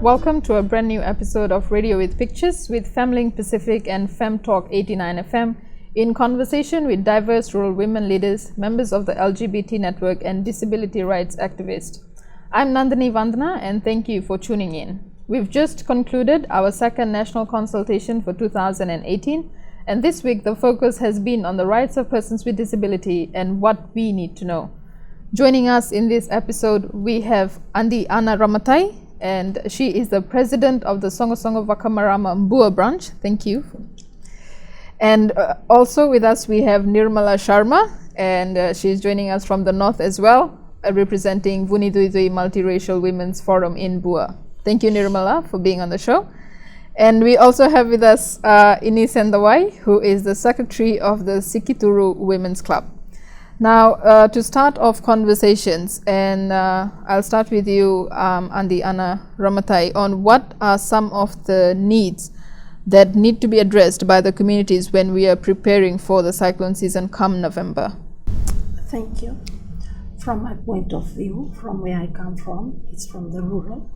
Welcome to a brand new episode of Radio with Pictures with Femlink Pacific and FemTalk 89 FM in conversation with diverse rural women leaders, members of the LGBT network and disability rights activists. I'm Nandini Vandana and thank you for tuning in. We've just concluded our second national consultation for 2018 and this week the focus has been on the rights of persons with disability and what we need to know. Joining us in this episode we have Andi Ana Ramatai, and she is the president of the Songo Wakamarama Mbua branch. Thank you. And also with us we have Nirmala Sharma, and she is joining us from the north as well, representing Vuniduidui Multiracial Women's Forum in Bua. Thank you, Nirmala, for being on the show. And we also have with us Ini Sendawai, who is the secretary of the Sikituru Women's Club. Now, to start off conversations, and I'll start with you, Andi Ana Ramatai, on what are some of the needs that need to be addressed by the communities when we are preparing for the cyclone season come November. Thank you. From my point of view, from where I come from, it's from the rural,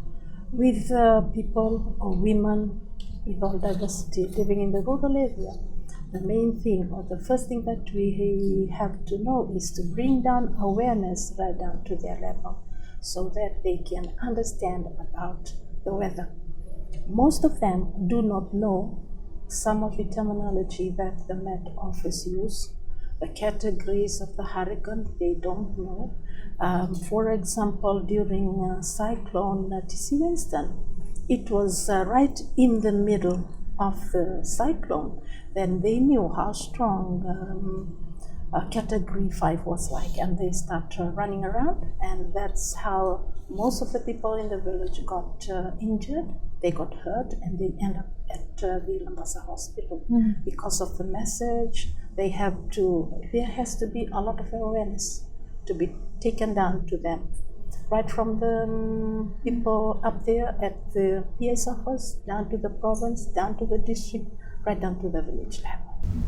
with people or women with all diversity living in the rural area. The main thing, or the first thing that we have to know is to bring down awareness right down to their level so that they can understand about the weather. Most of them do not know some of the terminology that the Met Office use, the categories of the hurricane, they don't know. For example, during Cyclone TC Winston, it was right in the middle of the cyclone. Then they knew how strong category 5 was like, and they start running around, and that's how most of the people in the village got injured. They got hurt and they end up at the Lambasa hospital because of the message. There has to be a lot of awareness to be taken down to them, right from the people up there at the PS office, down to the province, down to the district, right down to the village level.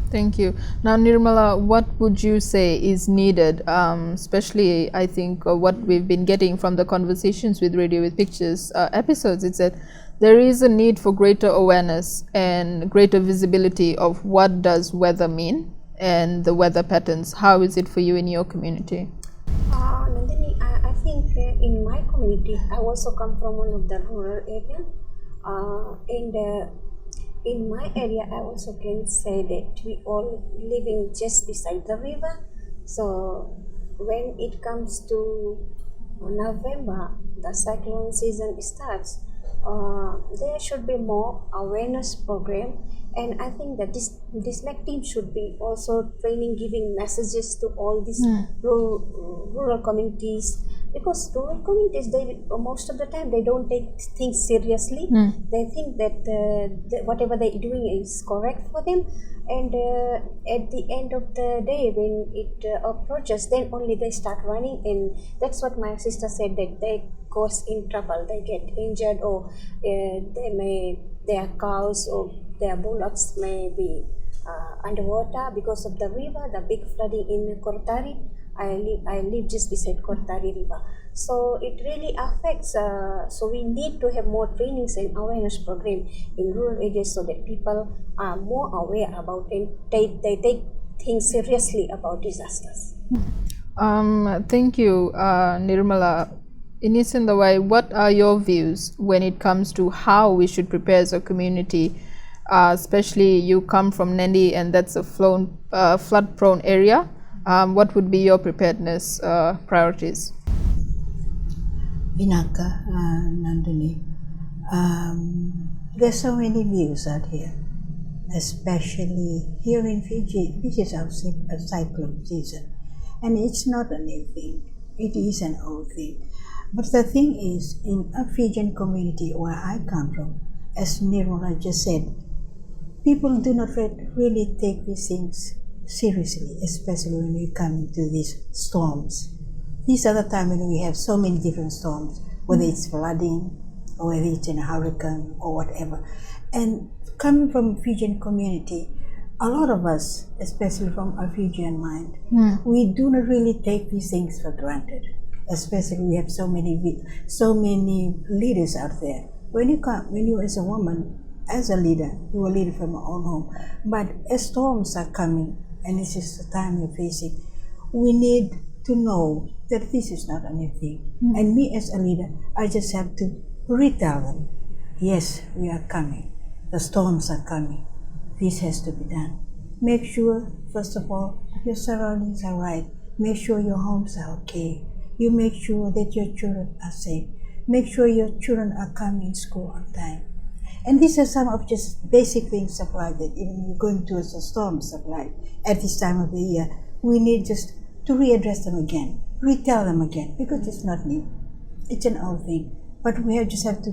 Thank you. Now, Nirmala, what would you say is needed, especially I think what we've been getting from the conversations with Radio with Pictures episodes, is that there is a need for greater awareness and greater visibility of what does weather mean and the weather patterns. How is it for you in your community? Nandini, I think in my community, I also come from one of the rural area, and in my area, I also can say that we all living just beside the river. So when it comes to November, the cyclone season starts. There should be more awareness program, and I think that this MEC team should be also training, giving messages to all these rural communities, because rural communities, they most of the time they don't take things seriously. They think that whatever they're doing is correct for them, and at the end of the day when it approaches, then only they start running, and that's what my sister said, that they goes in trouble, they get injured, or their cows or their bullocks may be underwater because of the river, the big flooding in Kortari. I live just beside Kortari river, so it really affects. So we need to have more trainings and awareness program in rural areas so that people are more aware about it. They take things seriously about disasters. Thank you, Nirmala. Ini Sendawai, what are your views when it comes to how we should prepare as a community? Especially you come from Nandi and that's a flood-prone area. What would be your preparedness priorities? Vinaka, Nandini, there's so many views out here, especially here in Fiji. This is our cyclone season, and it's not a new thing, it is an old thing. But the thing is, in a Fijian community where I come from, as Nirmala just said, people do not really take these things seriously, especially when we come into these storms. These are the time when we have so many different storms, whether it's flooding or whether it's in a hurricane or whatever. And coming from Fijian community, a lot of us, especially from a Fijian mind, we do not really take these things for granted. Especially we have so many leaders out there when you as a woman, as a leader, you will lead from your own home. But as storms are coming, and this is the time you're facing, we need to know that this is not a new thing. And me as a leader, I just have to retell them, yes, we are coming. The storms are coming. This has to be done. Make sure, first of all, your surroundings are right. Make sure your homes are okay. You make sure that your children are safe. Make sure your children are coming in school on time. And these are some of just basic things of life that even you're going towards the storms of life at this time of the year, we need just to readdress them again, retell them again, because it's not new. It's an old thing. But we just have to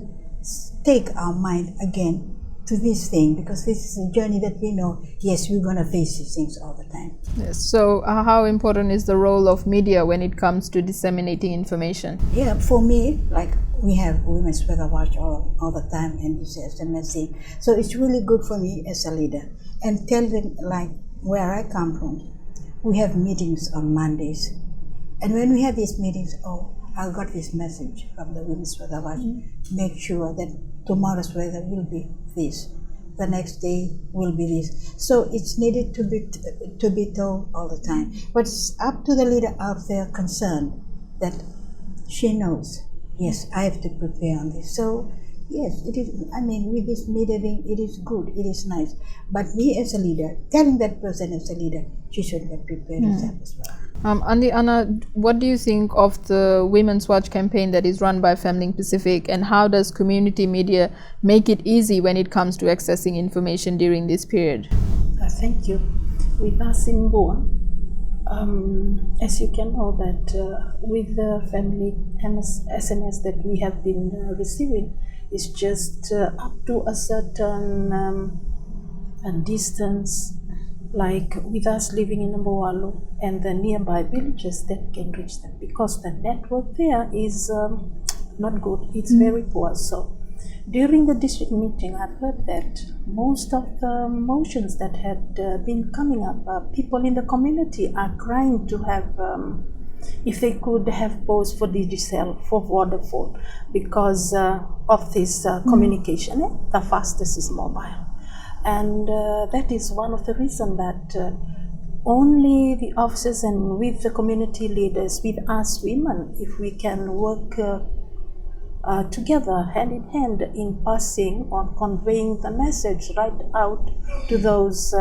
take our mind again to this thing, because this is a journey that we know, yes, we're going to face these things all the time. Yes. So how important is the role of media when it comes to disseminating information? Yeah, for me, like we have Women's Weather Watch all the time, and this SMS thing. So it's really good for me as a leader. And tell them, like where I come from, we have meetings on Mondays. And when we have these meetings, I got this message from the Women's Weather Watch. Make sure that tomorrow's weather will be this. The next day will be this. So it's needed to be told all the time. But it's up to the leader out there concerned that she knows, yes, I have to prepare on this. So yes, it is. I mean, with this media thing, it is good, it is nice. But me as a leader, telling that person as a leader, she should have prepared herself as well. Anna, what do you think of the Women's Watch campaign that is run by Family Pacific, and how does community media make it easy when it comes to accessing information during this period? Thank you. With us in Boa, as you can know that with the family SMS that we have been receiving, it's just up to a certain distance, like with us living in Mboalo and the nearby villages that can reach them, because the network there is not good, it's very poor. So during the district meeting, I've heard that most of the motions that had been coming up, people in the community are crying to have, if they could have posts for Digicel, for Vodafone, because of this communication. The fastest is mobile. And that is one of the reasons that only the officers and with the community leaders, with us women, if we can work together hand in hand in passing on conveying the message right out to those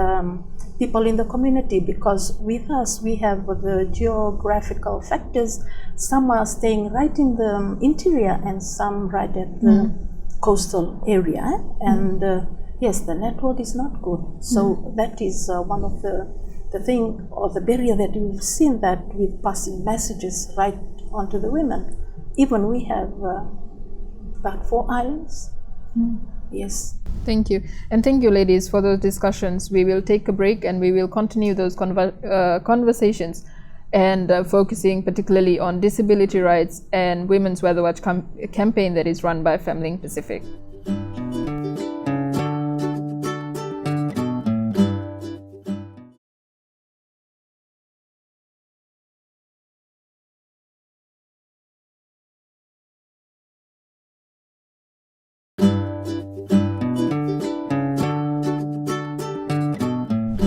people in the community, because with us we have the geographical factors. Some are staying right in the interior and some right at the coastal area, and yes, the network is not good. So that is one of the thing or the barrier that we've seen, that with passing messages right onto the women. Even we have about 4 islands. Yes. Thank you. And thank you, ladies, for those discussions. We will take a break and we will continue those conversations, and focusing particularly on disability rights and Women's Weather Watch campaign that is run by Family Pacific.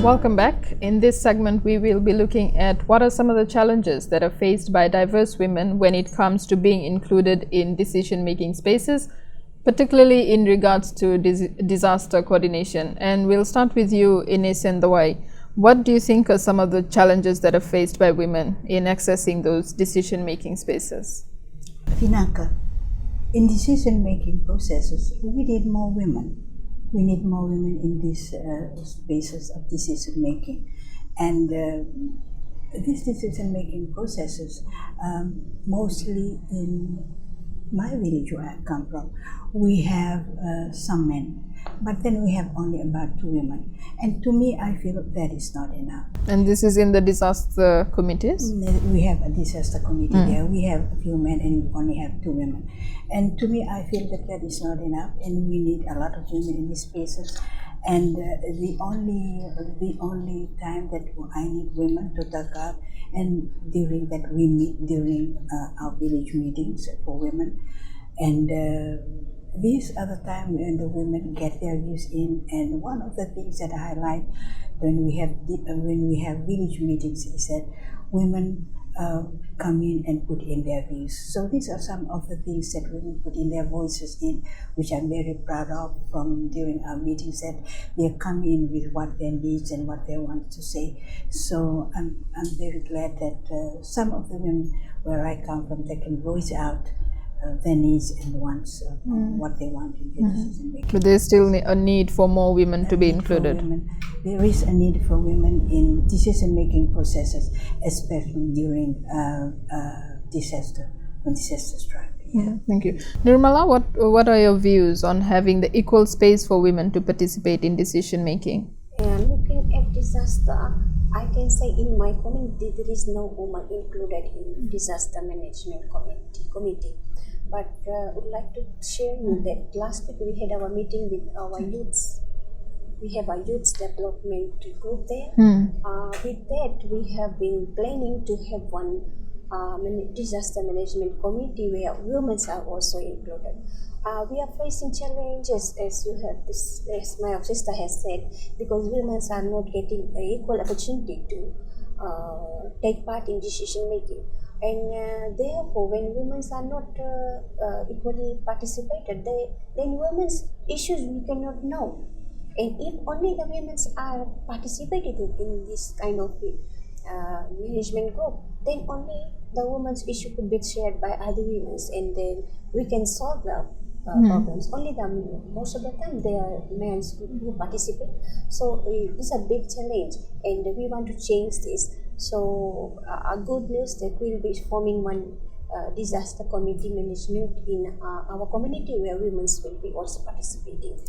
Welcome back. In this segment, we will be looking at what are some of the challenges that are faced by diverse women when it comes to being included in decision-making spaces, particularly in regards to disaster coordination. And we'll start with you, Ines Ndawai. What do you think are some of the challenges that are faced by women in accessing those decision-making spaces? Vinaka, in decision-making processes, we need more women. We need more women in these spaces of decision making, and these decision making processes, mostly in my village where I come from, we have some men, but then we have only about 2 women, and to me I feel that is not enough. And this is in the disaster committees? We have a disaster committee there. We have a few men and we only have 2 women. And to me, I feel that that is not enough, and we need a lot of women in these spaces. And the only time that I need women to talk up, and during that we meet during our village meetings for women, and these are the time when the women get their views in. And one of the things that I highlight when we have village meetings is that women come in and put in their views. So these are some of the things that women put in their voices in, which I'm very proud of from during our meetings, that they come in with what their needs and what they want to say. So I'm very glad that some of the women where I come from, they can voice out their needs and wants, what they want in the decision making. But there's still a need for more women to be included. There is a need for women in decision making processes, especially during disaster, when disaster strikes. Yeah. Thank you. Nirmala, what are your views on having the equal space for women to participate in decision making? Looking at disaster, I can say in my community there is no woman included in disaster management committee. But I would like to share you that last week we had our meeting with our youths. We have a youth development group there. With that, we have been planning to have one disaster management committee where women are also included. We are facing challenges, as my sister has said, because women are not getting an equal opportunity to take part in decision making. And therefore, when women are not equally participated, then women's issues we cannot know. And if only the women are participated in this kind of management group, then only the women's issue could be shared by other women, and then we can solve the problems. Only most of the time they are men who participate. So this is a big challenge, and we want to change this. So a good news that we will be forming one disaster committee management in our community where women will be also participating.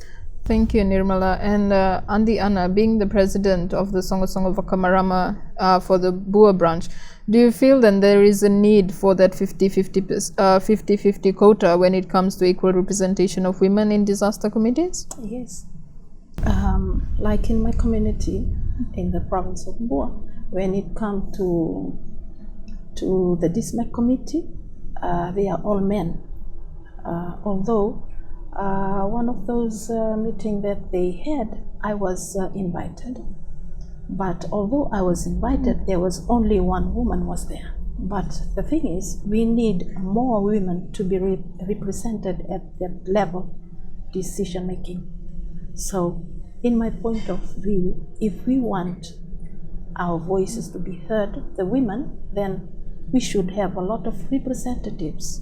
Thank you, Nirmala. And Andi Anna, being the president of the Songo of Wakamarama for the Bua branch, do you feel then there is a need for that 50-50 quota when it comes to equal representation of women in disaster committees? Yes. Like in my community in the province of Bua, when it comes to the DISMAC committee, they are all men. Although one of those meetings that they had, I was invited. But although I was invited, there was only one woman was there. But the thing is, we need more women to be represented at that level, decision making. So, in my point of view, if we want our voices to be heard, the women, then we should have a lot of representatives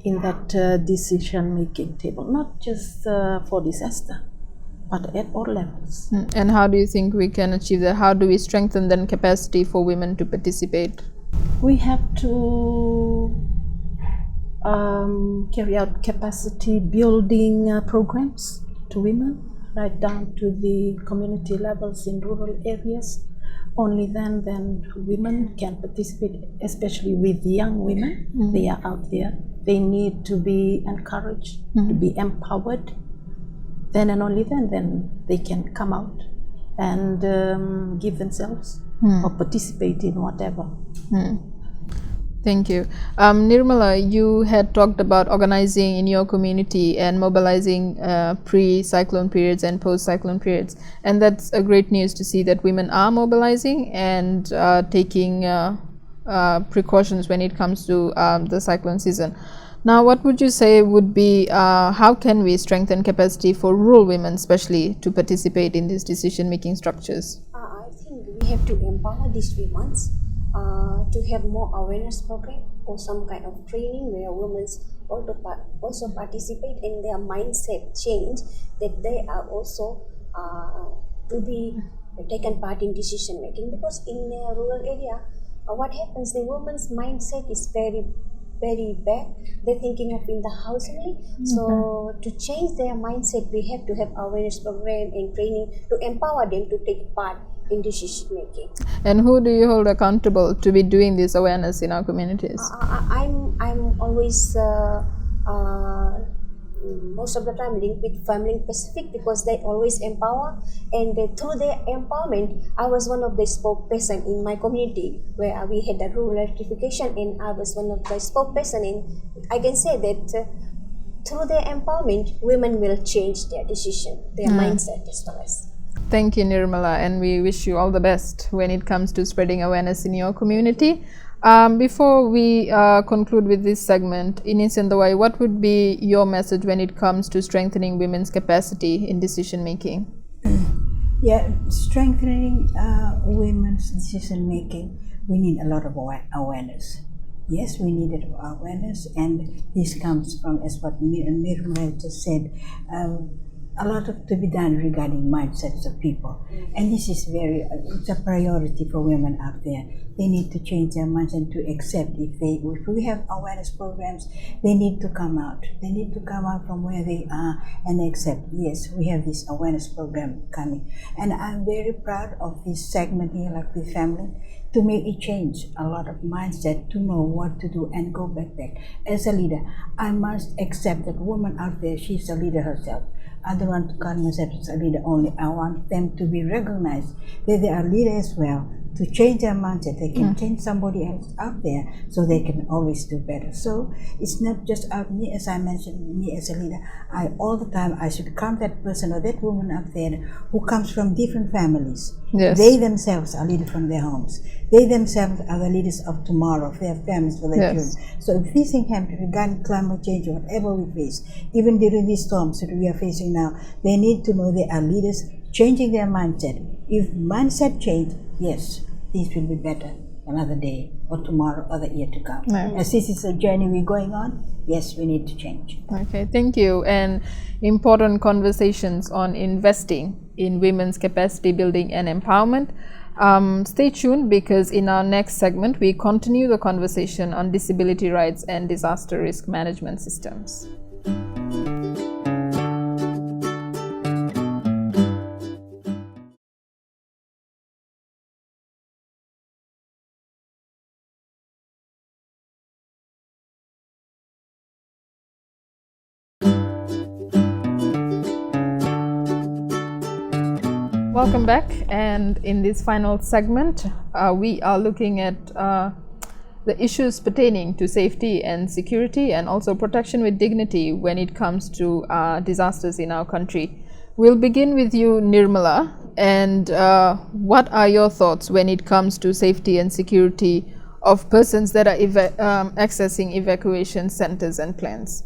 in that decision-making table, not just for disaster, but at all levels. And how do you think we can achieve that? How do we strengthen then capacity for women to participate? We have to carry out capacity building programs to women, right down to the community levels in rural areas. Only then women can participate, especially with young women. They are out there. They need to be encouraged, to be empowered. Then and only then they can come out and give themselves or participate in whatever. Thank you. Nirmala, you had talked about organizing in your community and mobilizing pre-cyclone periods and post-cyclone periods. And that's a great news to see that women are mobilizing and taking precautions when it comes to the cyclone season. Now, what would you say would be, how can we strengthen capacity for rural women, especially to participate in these decision-making structures? I think we have to empower these women to have more awareness program or some kind of training where women also participate in their mindset change, that they are also to be taken part in decision making. Because in a rural area, what happens, the woman's mindset is very bad. They're thinking of in the house only. So to change their mindset, we have to have awareness program and training to empower them to take part in decision making. And who do you hold accountable to be doing this awareness in our communities? I'm always most of the time linked with Family Pacific, because they always empower, and through their empowerment, I was one of the spokesperson in my community where we had the rural electrification, and I was one of the spokesperson, and I can say that through their empowerment, women will change their decision, their mindset as well as. Thank you, Nirmala, and we wish you all the best when it comes to spreading awareness in your community. Before we conclude with this segment, Ines and Dawai, what would be your message when it comes to strengthening women's capacity in decision making? Yeah, strengthening women's decision making, we need a lot of awareness. Yes, we needed awareness, and this comes from, as what Nirmala just said, a lot to be done regarding mindsets of people. And this is it's a priority for women out there. They need to change their minds and to accept if we have awareness programs, they need to come out. They need to come out from where they are and accept, yes, we have this awareness program coming. And I'm very proud of this segment here, like with family, to make a change, a lot of mindset, to know what to do and go back. As a leader, I must accept that woman out there, she's a leader herself. I don't want to call myself as a leader only. I want them to be recognized that they are leaders as well, to change their mindset. They can change somebody else out there, so they can always do better. So it's not just about me, as I mentioned, me as a leader. All the time I should count that person or that woman out there who comes from different families. Yes. They themselves are leaders from their homes. They themselves are the leaders of tomorrow, for their families, for their Yes. children. So if this thing happens regarding climate change or whatever we face, even during these storms that we are facing now, they need to know they are leaders changing their mindset. If mindset change, yes, things will be better another day or tomorrow or the year to come. Right. As this is a journey we're going on, yes, we need to change. Okay, thank you. And important conversations on investing in women's capacity building and empowerment. Stay tuned, because in our next segment, we continue the conversation on disability rights and disaster risk management systems. Welcome back, and in this final segment we are looking at the issues pertaining to safety and security, and also protection with dignity when it comes to disasters in our country. We'll begin with you, Nirmala, and what are your thoughts when it comes to safety and security of persons that are accessing evacuation centers and plans?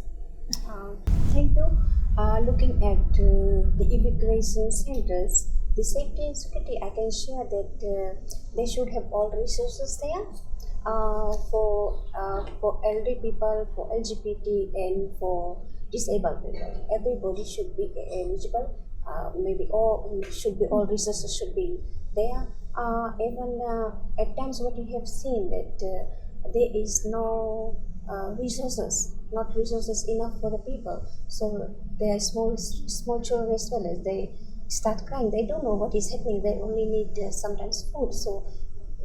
Thank you. Looking at the evacuation centers, the safety and security, I can share that they should have all resources there for elderly people, for LGBT, and for disabled people. Everybody should be eligible. Maybe all resources should be there. Even at times, what we have seen that there is no not resources enough for the people. So there are small children as well, as they start crying. They don't know what is happening. They only need sometimes food. So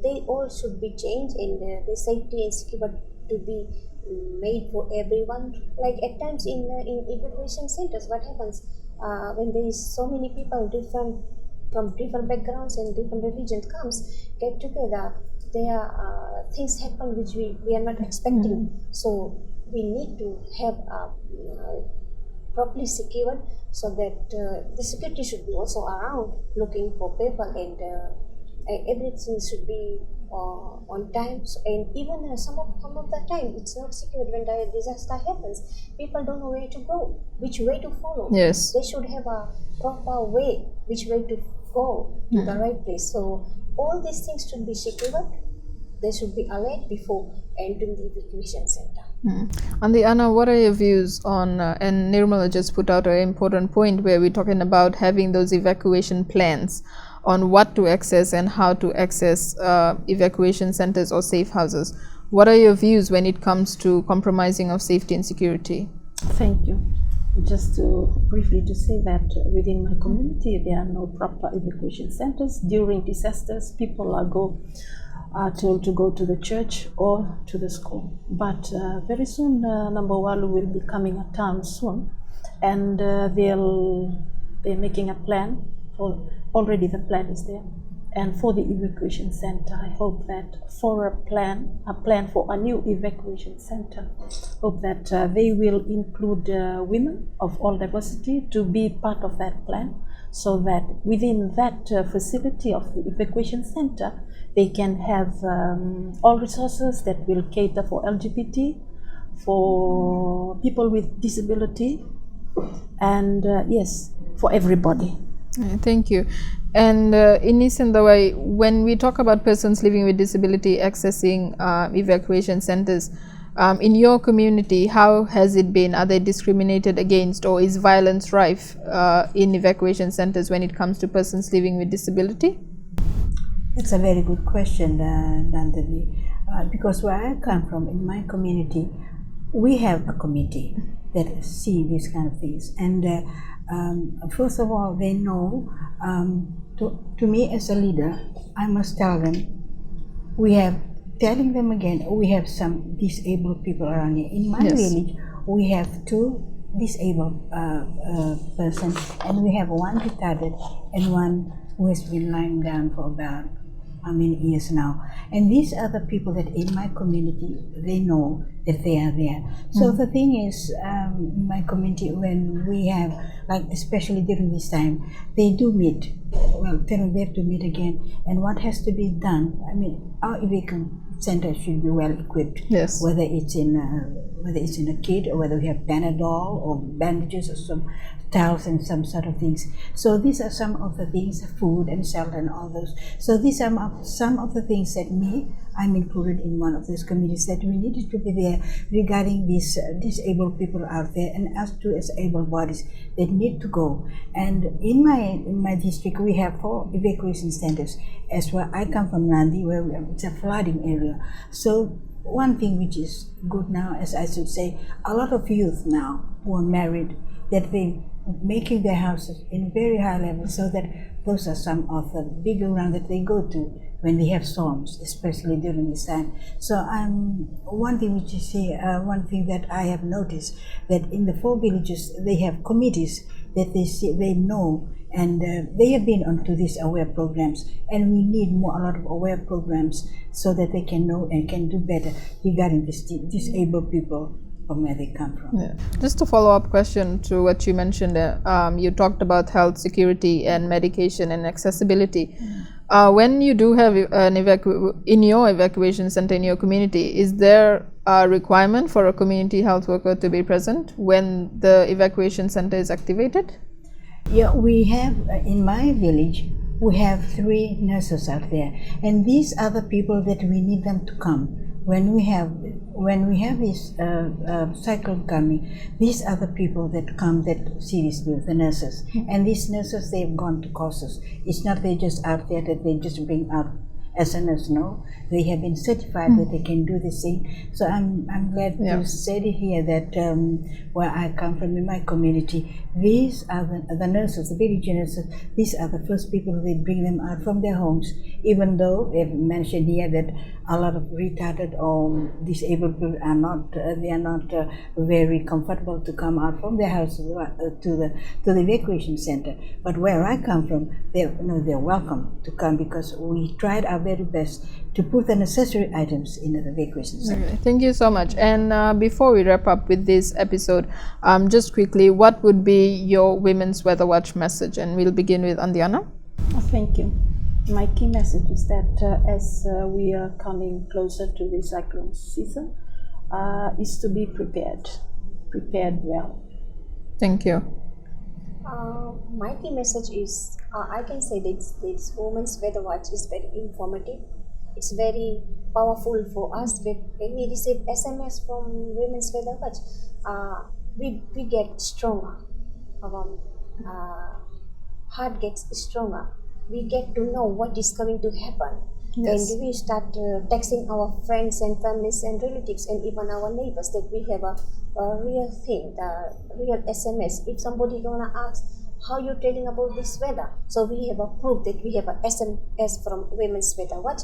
they all should be changed, and the safety and security to be made for everyone. Like at times in evacuation centers, what happens when there is so many people from different backgrounds and different religions get together, there are things happen which we are not expecting. So we need to have properly secured, so that the security should be also around looking for people, and everything should be on time. So, and even some of the time it's not secured. When the disaster happens, people don't know where to go, which way to follow. Yes. They should have a proper way, which way to go to the right place. So all these things should be secured. They should be alert before entering the evacuation center. And Anna, what are your views on, and Nirmala just put out an important point where we're talking about having those evacuation plans on what to access and how to access evacuation centers or safe houses. What are your views when it comes to compromising of safety and security? Thank you. Just briefly to say that within my community, there are no proper evacuation centers. During disasters, people are told to go to the church or to the school. But very soon, Number One will be coming a town soon, and they're making a plan. Already the plan is there And for the evacuation center, I hope that for a plan for a new evacuation center, hope that they will include women of all diversity to be part of that plan, so that within that facility of the evacuation center, they can have all resources that will cater for LGBT, for people with disability, and yes, for everybody. Thank you. And in Nisandawai, when we talk about persons living with disability accessing evacuation centers, in your community, how has it been? Are they discriminated against, or is violence rife in evacuation centers when it comes to persons living with disability? That's a very good question, Nandini. Because where I come from, in my community, we have a committee that see these kind of things. And first of all, they know, to me as a leader, I must tell them, telling them again, we have some disabled people around here. In my village, we have 2 disabled persons, and we have 1 retarded and 1 who has been lying down for about how many years now. And these are the people that in my community, they know that they are there. So the thing is, in my community, when we have, like especially during this time, they do meet. Well, tell them they have to meet again. And what has to be done, I mean, our evacuation center should be well equipped. Yes. Whether it's in a kit, or whether we have Panadol or bandages or some towels and some sort of things. So these are some of the things, food and shelter and all those. So these are some of the things that I'm included in one of those committees that we needed to be there regarding these disabled people out there, and us too as able bodies that need to go. And in my district, we have 4 evacuation centers. As where I come from, Nandi, where it's a flooding area. So one thing which is good now, as I should say, a lot of youth now who are married, that they making their houses in very high level, so that those are some of the big ground that they go to when they have storms, especially during this time. So one thing which you see, one thing that I have noticed, that in the 4 villages they have committees that they know, and they have been onto these aware programs, and we need a lot of aware programs so that they can know and can do better regarding this disabled people from where they come from. Yeah. Just a follow-up question to what you mentioned. You talked about health security and medication and accessibility. When you do have in your evacuation center in your community, is there a requirement for a community health worker to be present when the evacuation center is activated? Yeah, we have in my village, we have 3 nurses out there, and these are the people that we need them to come. When we have this cyclone coming, these are the people that come that see this with the nurses. And these nurses, they've gone to courses. It's not they just out there that they just bring out as a nurse. No, they have been certified that they can do this thing. So I'm glad to say here that where I come from in my community, these are the nurses, the village nurses. These are the first people they bring them out from their homes. Even though they've mentioned here that a lot of retarded or disabled people are not, they are not very comfortable to come out from their houses to the evacuation center. But where I come from, they're welcome to come, because we tried our very best to put the necessary items in the evacuation center. Okay, thank you so much. And before we wrap up with this episode, just quickly, what would be your Women's Weather Watch message? And we'll begin with Andiana. Thank you. My key message is that as we are coming closer to the cyclone season, is to be prepared well. Thank you. My key message is, I can say that this Women's Weather Watch is very informative. It's very powerful for us. When we receive SMS from Women's Weather Watch, we get stronger. Our heart gets stronger. We get to know what is going to happen. Yes. And we start texting our friends and families and relatives and even our neighbors that we have a real thing, the real SMS. If somebody gonna ask how you telling about this weather, so we have a proof that we have a SMS from Women's Weather Watch,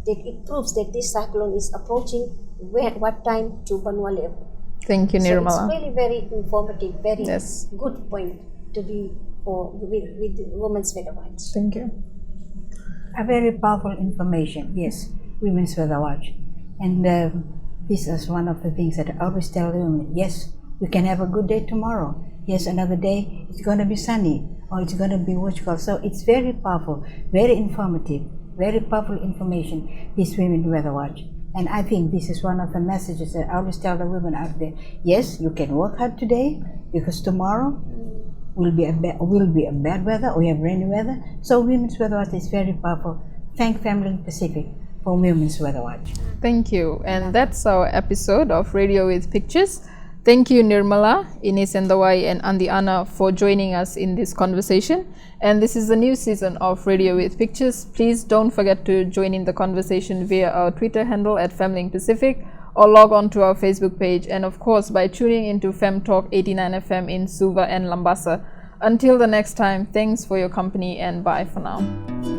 that it proves that this cyclone is approaching what time to Banua level. Thank you, Nirmala. So it's really very informative, very Yes. good point to be with Women's Weather Watch. Thank you. A very powerful information, yes, Women's Weather Watch. And this is one of the things that I always tell women, yes, we can have a good day tomorrow. Yes, another day it's going to be sunny or it's going to be watchful. So it's very powerful, very informative, very powerful information, this Women's Weather Watch. And I think this is one of the messages that I always tell the women out there. Yes, you can work hard today because tomorrow will be a bad weather or we have rainy weather. So Women's Weather Watch is very powerful. Thank Family Pacific for Women's Weather Watch. Thank you. And that's our episode of Radio with Pictures. Thank you, Nirmala, Ines Endawai, and Andi Anna for joining us in this conversation. And this is the new season of Radio with Pictures. Please don't forget to join in the conversation via our Twitter handle at Femling Pacific, or log on to our Facebook page, and of course by tuning into Fem Talk 89 FM in Suva and Lambasa. Until the next time, thanks for your company and bye for now.